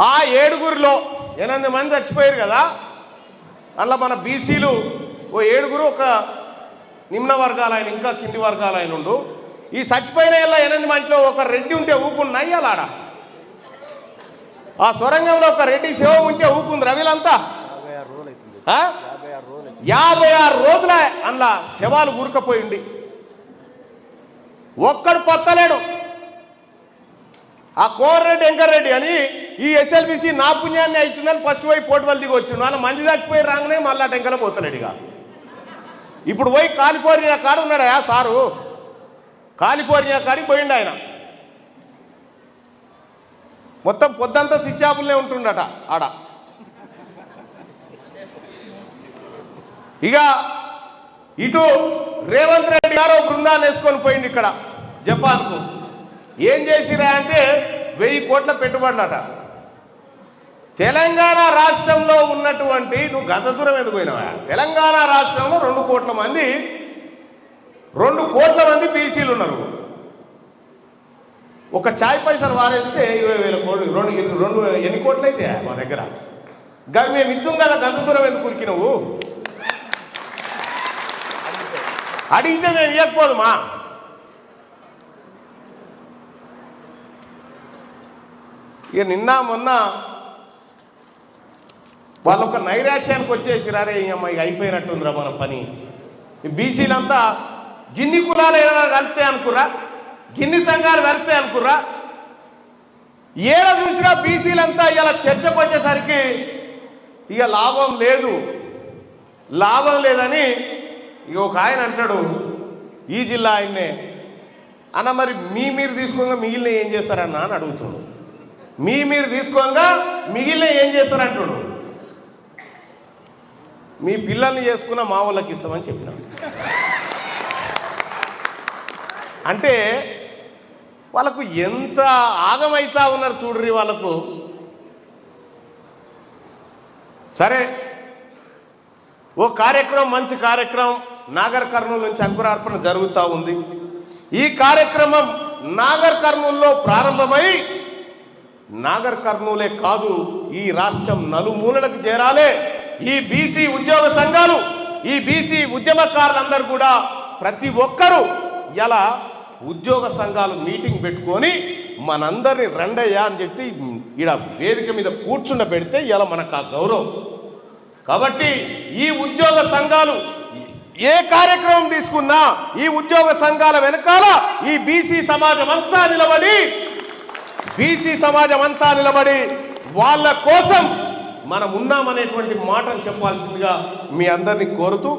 ఆ 7గురిలో 8 మంది చచ్చిపోయారు కదా, అలా మన బీసీలు ఓ 7గురు, ఒక నిమ్న వర్గాలు ఆయన, ఇంకా కింది వర్గాలు ఆయన ఉండు. ఈ చచ్చిపోయిన 8 మందిలో ఒక రెడ్డి ఉంటే ఊపుకున్నాయి అలాడ. ఆ సొరంగంలో ఒక రెడ్డి శవం ఉంటే ఊపుకుంది రవిలంతా. 56 రోజుల అందులో శవాలు ఊరుకపోయింది, ఒక్కడు పత్తలేడు. ఆ కోరెడ్డి వెంకరెడ్డి అని ఈ ఎస్ఎల్బిసి నా పుణ్యాన్ని అవుతుందని ఫస్ట్ పోయి పోటువల్ దిగి వచ్చిండు. అలా మంది చచ్చిపోయి రాగానే మళ్ళా టెంకలో పోతలేడు. ఇక ఇప్పుడు పోయి కాలిఫోర్నియా కాడ ఉన్నాడా సారు, కాలిఫోర్నియా కాడికి పోయిండు ఆయన. మొత్తం పొద్దంతా సిచ్చాపులనే ఉంటుండట ఆడ. ఇక ఇటు రేవంత్ రెడ్డి గారు బృందాన్ని వేసుకొని పోయింది ఇక్కడ జపాన్కు. ఏం చేసిరా అంటే 1000 కోట్ల పెట్టుబడులట. తెలంగాణ రాష్ట్రంలో ఉన్నటువంటి, నువ్వు గంత దూరం ఎందుకు పోయినావా, తెలంగాణ రాష్ట్రంలో 2 కోట్ల మంది బీసీలు ఉన్నారు. ఒక చాయ్ పైసలు వారేస్తే 20,000 కోట్లు, రెండు ఎన్ని కోట్లు అయితే మా దగ్గర. గవి మేము ఇద్దాం కదా, గంత దూరం ఎందుకు ఉరికి నువ్వు అడిగితే మేము ఇవ్వకపోదుమా. ఇక నిన్న మొన్న వాళ్ళు ఒక నైరాశ్యానికి వచ్చేసిరారే, ఇక అయిపోయినట్టుందిరా మన పని. ఈ బీసీలంతా గిన్ని కులాలు ఏమైనా కలిస్తే అనుకుర్రా, గిన్ని సంఘాలు కలిస్తే అనుకుర్రా. ఏడ చూసినా బీసీలంతా ఇలా చర్చకు వచ్చేసరికి ఇక లాభం లేదని ఇక ఒక ఆయన అంటాడు, ఈ జిల్లా ఆయన్నే అన్న, మరి మీరు తీసుకోగా మిగిలిన ఏం చేస్తారన్నా అని అడుగుతున్నాడు. మీరు తీసుకోగా మిగిలిన ఏం చేస్తారంటాడు. మీ పిల్లల్ని చేసుకున్న మా వాళ్ళకి ఇస్తామని చెప్పినాం. అంటే వాళ్ళకు ఎంత ఆగమైతా ఉన్నారు చూడ్రి వాళ్ళకు. సరే, ఓ కార్యక్రమం, మంచి కార్యక్రమం నాగర్ కర్నూలు నుంచి అంకురార్పణ జరుగుతూ ఉంది. ఈ కార్యక్రమం నాగర్ కర్నూలులో ప్రారంభమై నాగర్ కర్నూలే కాదు, ఈ రాష్ట్రం నలుమూలలకు చేరాలి. ఈ బీసీ ఉద్యోగ సంఘాలు, ఈ బీసీ ఉద్యమకారులందరూ కూడా ప్రతి ఒక్కరూ ఇలా ఉద్యోగ సంఘాలు మీటింగ్ పెట్టుకొని మనందరినీ రండయ్యా అని చెప్పి ఈడ వేదిక మీద కూర్చుండబెడితే ఇలా మనకు ఆ గౌరవం. కాబట్టి ఈ ఉద్యోగ సంఘాలు ఏ కార్యక్రమం తీసుకున్నా ఈ ఉద్యోగ సంఘాల వెనకాల ఈ బీసీ సమాజం అంతా నిలబడి వాళ్ళ కోసం మనం ఉన్నామనేటువంటి మాటను చెప్పాల్సిందిగా మీ అందరినీ కోరుతూ